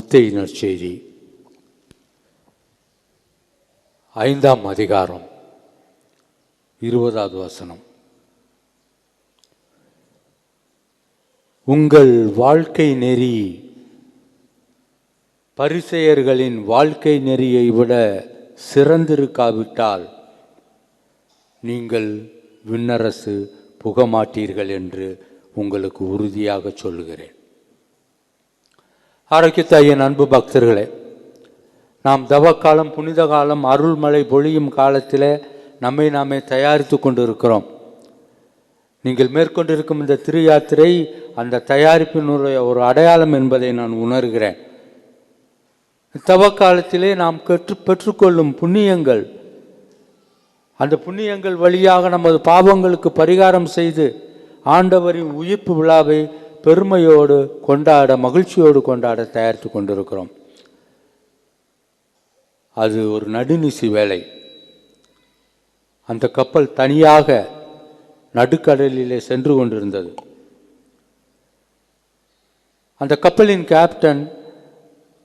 மத்தேயு நற்செய்தி 5ஆம் அதிகாரம் 20வது வசனம். உங்கள் வாழ்க்கை நெறி பரிசேயர்களின் வாழ்க்கை நெறியை விட சிறந்திருக்காவிட்டால் நீங்கள் விண்ணரசு புகமாட்டீர்கள் என்று உங்களுக்கு உறுதியாக சொல்லுகிறேன். ஆரோக்கியத்தாயின் அன்பு பக்தர்களே, நாம் தவக்காலம், புனித காலம், அருள்மழை பொழியும் காலத்தில் நம்மை நாமே தயாரித்து கொண்டு இருக்கிறோம். நீங்கள் மேற்கொண்டிருக்கும் இந்த திரு யாத்திரை அந்த தயாரிப்பினுடைய ஒரு அடையாளம் என்பதை நான் உணர்கிறேன். தவக்காலத்திலே நாம் பெற்றுக்கொள்ளும் புண்ணியங்கள், அந்த புண்ணியங்கள் வழியாக நமது பாவங்களுக்கு பரிகாரம் செய்து ஆண்டவரின் உயிர்ப்பு விழாவை பெருமையோடு கொண்டாட, மகிழ்ச்சியோடு கொண்டாட தயாரித்து கொண்டிருக்கிறோம். அது ஒரு நடுநிசி வேலை. அந்த கப்பல் தனியாக நடுக்கடலிலே சென்று கொண்டிருந்தது. அந்த கப்பலின் கேப்டன்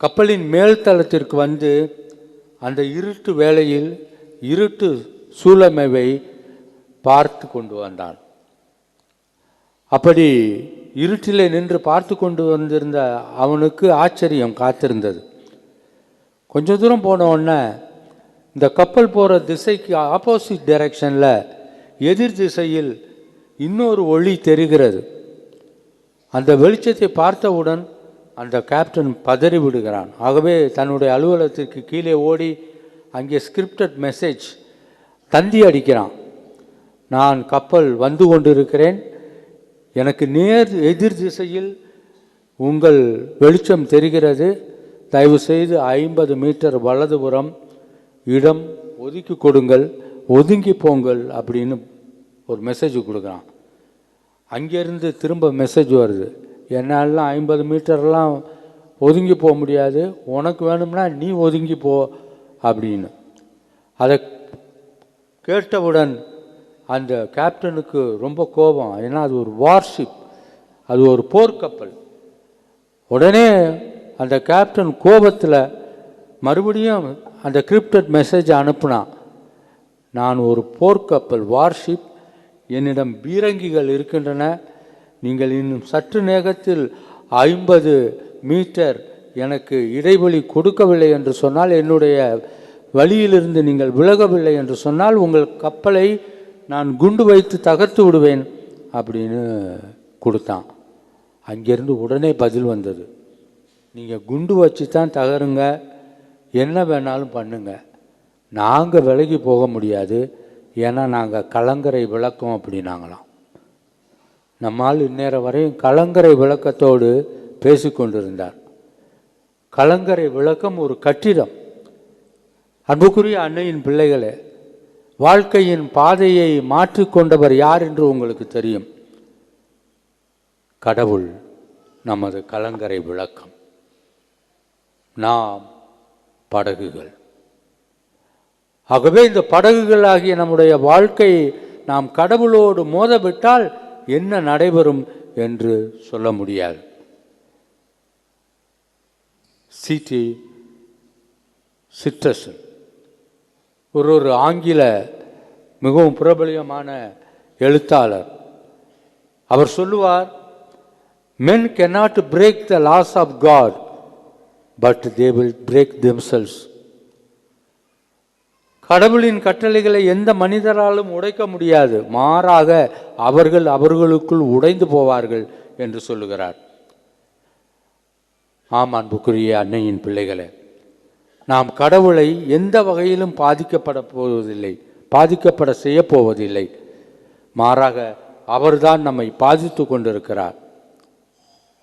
கப்பலின் மேல்தளத்திற்கு வந்து அந்த இருட்டு வேளையில் இருட்டு சூழமைவை பார்த்து கொண்டு வந்தான். அப்படி இருட்டிலே நின்று பார்த்து கொண்டு வந்திருந்த அவனுக்கு ஆச்சரியம் காத்திருந்தது. கொஞ்ச தூரம் போன உடனே இந்த கப்பல் போகிற திசைக்கு ஆப்போசிட் டைரக்ஷனில், எதிர் திசையில் இன்னொரு ஒளி தெரிகிறது. அந்த வெளிச்சத்தை பார்த்தவுடன் அந்த கேப்டன் பதறி விடுகிறான். ஆகவே தன்னுடைய அலுவலகத்திற்கு கீழே ஓடி அங்கே ஸ்கிரிப்டட் மெசேஜ் தந்தி அடிக்கிறான். நான் கப்பல் வந்து கொண்டிருக்கிறேன், எனக்கு நேர் எதிர் திசையில் உங்கள் வெளிச்சம் தெரிகிறது, தயவு செய்து 50 மீட்டர் வலதுபுறம் இடம் ஒதுக்கி கொடுங்கள், ஒதுங்கி போங்கள் அப்படின்னு ஒரு மெசேஜ் கொடுக்குறான். அங்கேருந்து திரும்ப மெசேஜ் வருது, என்னாலாம் 50 மீட்டர்லாம் ஒதுங்கி போக முடியாது, உனக்கு வேணும்னா நீ ஒதுங்கி போ அப்படின்னு. அதை கேட்டவுடன் அந்த கேப்டனுக்கு ரொம்ப கோபம். ஏன்னா அது ஒரு வார்ஷிப், அது ஒரு போர்க்கப்பல். உடனே அந்த கேப்டன் கோபத்தில் மறுபடியும் அந்த கிரிப்டட் மெசேஜை அனுப்புனான். நான் ஒரு போர்க்கப்பல், வார்ஷிப், என்னிடம் பீரங்கிகள் இருக்கின்றன, நீங்கள் இன்னும் சற்று நேரத்தில் 50 மீட்டர் எனக்கு இடைவெளி கொடுக்கவில்லை என்று சொன்னால், என்னுடைய வழியிலிருந்து நீங்கள் விலகவில்லை என்று சொன்னால் உங்கள் கப்பலை நான் குண்டு வைத்து தகர்த்து விடுவேன் அப்படின்னு கொடுத்தான். அங்கேருந்து உடனே பதில் வந்தது, நீங்கள் குண்டு வச்சு தான் தகருங்க, என்ன வேணாலும் பண்ணுங்க, நாங்கள் விலகி போக முடியாது, ஏன்னா நாங்கள் கலங்கரை விளக்கம் அப்படின்னாங்களாம். நம்மால் இந்நேரம் வரையும் கலங்கரை விளக்கத்தோடு பேசிக்கொண்டிருந்தார். கலங்கரை விளக்கம் ஒரு கட்டிடம். அன்புக்குரிய அன்னையின் பிள்ளைகளே, வாழ்க்கையின் பாதையை மாற்றிக்கொண்டவர் யார் என்று உங்களுக்கு தெரியும். கடவுள் நமது கலங்கரை விளக்கம், நாம் படகுகள். ஆகவே இந்த படகுகளாகிய நம்முடைய வாழ்க்கையை நாம் கடவுளோடு மோதவிட்டால் என்ன நடைபெறும் என்று சொல்ல முடியாது. C.T. சிட்ரசன் ஒரு ஆங்கில மிகவும் பிரபலியமான எழுத்தாளர். அவர் சொல்லுவார், men cannot break the laws of God, but they will break themselves. கடவுளின் கட்டளைகளை எந்த மனிதராலும் உடைக்க முடியாது, மாறாக அவர்கள் அவர்களுக்குள் உடைந்து போவார்கள் என்று சொல்லுகிறார். ஆம் அன்புக்குரிய அன்னையின் பிள்ளைகளே, நாம் கடவுளை எந்த வகையிலும் பாதிக்கப்பட செய்ய போவதில்லை. மாறாக அவர்தான் நம்மை பாதித்து கொண்டிருக்கிறார்.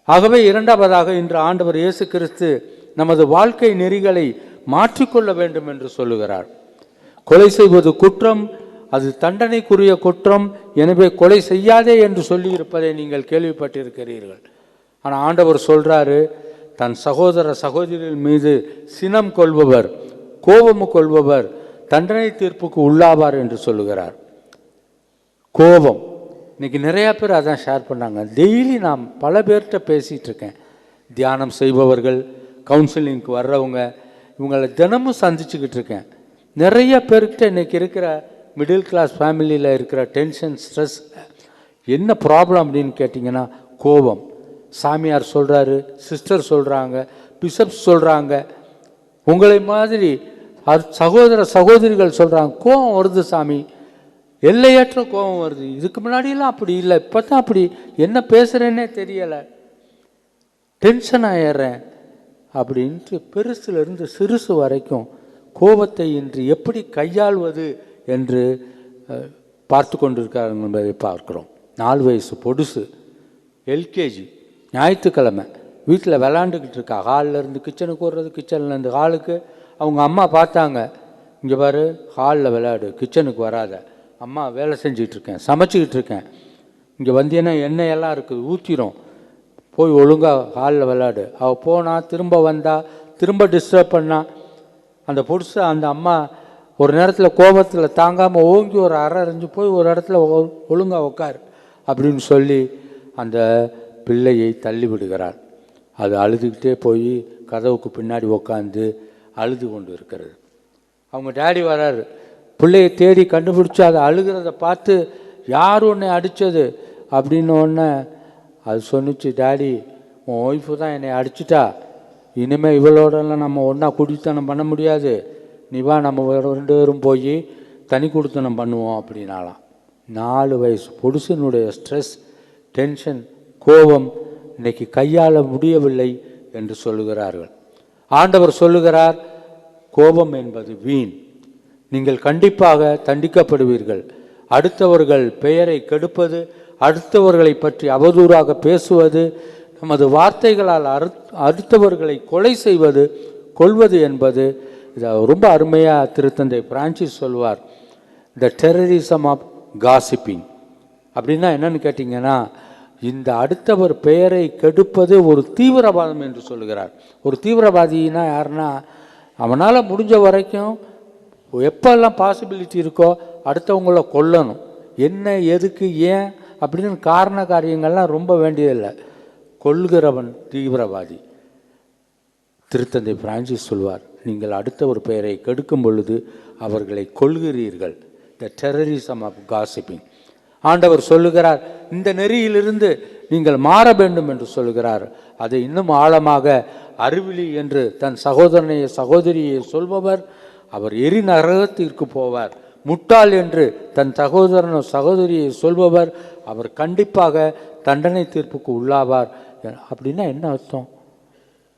ஆகவே இரண்டாவதாக இன்று ஆண்டவர் இயேசு கிறிஸ்து நமது வாழ்க்கை நெறிகளை மாற்றிக்கொள்ள வேண்டும் என்று சொல்லுகிறார். கொலை செய்வது குற்றம், அது தண்டனைக்குரிய குற்றம், எனவே கொலை செய்யாதே என்று சொல்லி இருப்பதை நீங்கள் கேள்விப்பட்டிருக்கிறீர்கள். ஆனால் ஆண்டவர் சொல்றாரு, தன் சகோதர சகோதரிகள் மீது சினம் கொள்பவர், கோபம் கொள்பவர் தண்டனை தீர்ப்புக்கு உள்ளாவார் என்று சொல்லுகிறார். கோபம், இன்னைக்கு நிறையா பேர் அதான் ஷேர் பண்ணாங்க. டெய்லி நான் பல பேர்கிட்ட பேசிகிட்டு இருக்கேன். தியானம் செய்பவர்கள், கவுன்சிலிங்க்கு வர்றவங்க, இவங்களை தினமும் சந்திச்சுக்கிட்டு இருக்கேன். நிறைய பேர்கிட்ட இன்றைக்கி இருக்கிற மிடில் கிளாஸ் ஃபேமிலியில் இருக்கிற டென்ஷன், ஸ்ட்ரெஸ் என்ன ப்ராப்ளம் அப்படின்னு கேட்டிங்கன்னா கோபம். சாமியார் சொல்கிறாரு, சிஸ்டர் சொல்கிறாங்க, பிஷப்ஸ் சொல்கிறாங்க, உங்களை மாதிரி சகோதர சகோதரிகள் சொல்கிறாங்க, கோபம் வருது சாமி, எல்லையற்ற கோபம் வருது. இதுக்கு முன்னாடியெல்லாம் அப்படி இல்லை, இப்போ தான் அப்படி என்ன பேசுகிறேன்னே தெரியலை, டென்ஷன் ஆயிடுறேன் அப்படின்ட்டு பெருசுலேருந்து சிறுசு வரைக்கும் கோபத்தை இன்று எப்படி கையாள்வது என்று பார்த்து கொண்டிருக்காங்க என்பதை பார்க்குறோம். 4 வயசு பொடுசு, எல்கேஜி, ஞாயிற்றுக்கிழமை வீட்டில் விளாண்டுக்கிட்டு இருக்கா. ஹாலில் இருந்து கிச்சனுக்கு வர்றது, கிச்சன்லேருந்து ஹாலுக்கு. அவங்க அம்மா பார்த்தாங்க, இங்கே பாரு ஹாலில் விளையாடு, கிச்சனுக்கு வராத, அம்மா வேலை செஞ்சிகிட்ருக்கேன், சமைச்சிக்கிட்டு இருக்கேன், இங்கே வந்தீங்கன்னா எண்ணெயெல்லாம் இருக்குது ஊற்றிடும், போய் ஒழுங்காக ஹாலில் விளையாடு. அவள் போனால் திரும்ப வந்தால் திரும்ப டிஸ்டர்ப் பண்ணா. அந்த பொடுசை அந்த அம்மா ஒரு நேரத்தில் கோபத்தில் தாங்காமல் ஓங்கி ஒரு அரை அரைஞ்சு போய் ஒரு இடத்துல ஒழுங்காக உட்கார் அப்படின்னு சொல்லி அந்த பிள்ளையை தள்ளி விடுகிறார். அது அழுதுகிட்டே போய் கதவுக்கு பின்னாடி உட்காந்து அழுது கொண்டு இருக்கிறது. அவங்க டேடி வராரு, பிள்ளையை தேடி கண்டுபிடிச்சி அதை அழுகிறத பார்த்து யார் உன்னை அடித்தது அப்படின்னோடனே அது சொன்னிச்சு, டேடி உன் ஒய்ஃபு தான் என்னை அடிச்சிட்டா, இனிமேல் இவளோடலாம் நம்ம ஒன்றா குடித்தனம் பண்ண முடியாது, நீ வா நம்ம 2 பேரும் போய் தனி குடித்தனம் பண்ணுவோம் அப்படின்னாலாம். 4 வயசு பொடுசனுடைய ஸ்ட்ரெஸ், டென்ஷன், கோபம் இன்னைக்கு கையாள முடியவில்லை என்று சொல்லுகிறார்கள். ஆண்டவர் சொல்லுகிறார், கோபம் என்பது வீண், நீங்கள் கண்டிப்பாக தண்டிக்கப்படுவீர்கள். அடுத்தவர்கள் பெயரை கெடுப்பது, அடுத்தவர்களை பற்றி அவதூறாக பேசுவது, நமது வார்த்தைகளால் அடுத்தவர்களை கொலை செய்வது, கொள்வது என்பது, இதை ரொம்ப அருமையாக திருத்தந்தை பிரான்சிஸ் சொல்வார், த டெரரிசம் ஆஃப் காசிப்பிங். அப்படின்னா என்னன்னு கேட்டிங்கன்னா, இந்த அடுத்தவர் பெயரை கெடுப்பது ஒரு தீவிரவாதம் என்று சொல்லுகிறார். ஒரு தீவிரவாதினா யாருன்னா, அவனால் முடிஞ்ச வரைக்கும் எப்போல்லாம் பாசிபிலிட்டி இருக்கோ அடுத்தவங்கள கொல்லணும். என்ன, எதுக்கு, ஏன் அப்படின்னு காரண காரியங்கள்லாம் ரொம்ப வேண்டியதில்லை, கொல்கிறவன் தீவிரவாதி. திருத்தந்தை பிரான்சிஸ் சொல்வார், நீங்கள் அடுத்தவர் பெயரை கெடுக்கும் பொழுது அவர்களை கொல்கிறீர்கள், த டெரரிசம் ஆஃப் காசிப்பிங். ஆண்டவர் சொல்லுகிறார், இந்த நெறியிலிருந்து நீங்கள் மாற வேண்டும் என்று சொல்லுகிறார். அதை இன்னும் ஆழமாக அறிவிலி என்று தன் சகோதரனைய சகோதரியை சொல்பவர் அவர் எரி நரகத்திற்கு போவார். முட்டாள் என்று தன் சகோதரனோ சகோதரியை சொல்பவர் அவர் கண்டிப்பாக தண்டனை தீர்ப்புக்கு உள்ளாவார். அப்படின்னா என்ன அர்த்தம்?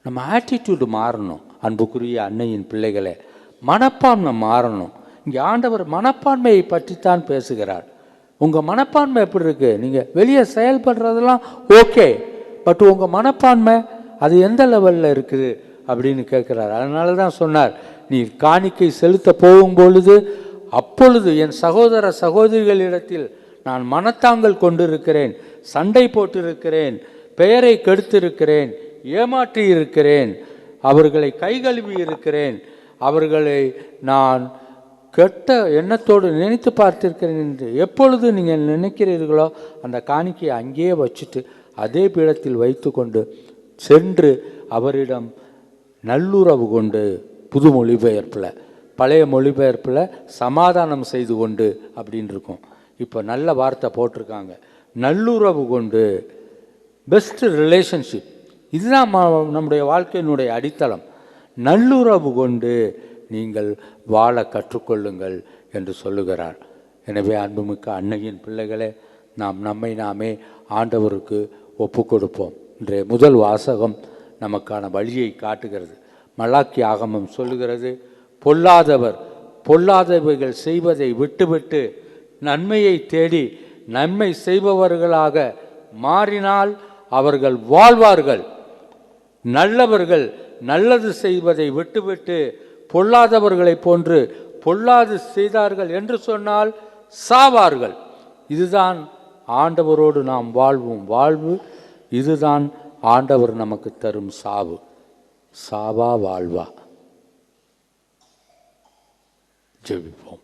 நம்ம ஆட்டிடியூடு மாறணும். அன்புக்குரிய அன்னையின் பிள்ளைகளே, மனப்பான்மை மாறணும். இங்கே ஆண்டவர் மனப்பான்மையை பற்றித்தான் பேசுகிறார். உங்கள் மனப்பான்மை எப்படி இருக்குது? நீங்கள் வெளியே செயல்படுறதெல்லாம் ஓகே, பட் உங்கள் மனப்பான்மை அது எந்த லெவலில் இருக்குது அப்படின்னு கேட்குறார். அதனால தான் சொன்னார், நீ காணிக்கை செலுத்த போகும் பொழுது அப்பொழுது என் சகோதர சகோதரிகளிடத்தில் நான் மனத்தாங்கல் கொண்டிருக்கிறேன், சண்டை போட்டிருக்கிறேன், பெயரை கெடுத்திருக்கிறேன், ஏமாற்றி இருக்கிறேன், அவர்களை கைகழுவி இருக்கிறேன், அவர்களை நான் கெட்ட எண்ணத்தோடு நினைத்து பார்த்திருக்கிறேன் என்று எப்பொழுது நீங்கள் நினைக்கிறீர்களோ அந்த காணிக்கையை அங்கேயே வச்சுட்டு அதே பீடத்தில் வைத்து கொண்டு சென்று அவரிடம் நல்லுறவு கொண்டு, புது மொழிபெயர்ப்பில், பழைய மொழிபெயர்ப்பில் சமாதானம் செய்து கொண்டு அப்படின்னு இருக்கும். இப்போ நல்ல வார்த்தை போட்டிருக்காங்க, நல்லுறவு கொண்டு, பெஸ்ட் ரிலேஷன்ஷிப். இதுதான் நம்முடைய வாழ்க்கையினுடைய அடித்தளம். நல்லுறவு கொண்டு நீங்கள் வாழ கற்றுக்கொள்ளுங்கள் என்று சொல்லுகிறார். எனவே அன்புமிக்க அன்னையின் பிள்ளைகளே, நாம் நம்மை நாமே ஆண்டவருக்கு ஒப்பு கொடுப்போம். இன்றைய முதல் வாசகம் நமக்கான வழியை காட்டுகிறது. மலாக்கி ஆகமம் சொல்லுகிறது, பொல்லாதவர் பொல்லாதவைகள் செய்வதை விட்டுவிட்டு நன்மையை தேடி நன்மை செய்பவர்களாக மாறினால் அவர்கள் வாழ்வார்கள். நல்லவர்கள் நல்லது செய்வதை விட்டுவிட்டு பொல்லாதவர்களை போன்று பொல்லாது செய்தார்கள் என்று சொன்னால் சாவார்கள். இதுதான் ஆண்டவரோடு நாம் வாழ்வும் வாழ்வு, இதுதான் ஆண்டவர் நமக்கு தரும் சாவு. சாவா வாழ்வா? ஜெபிப்போம்.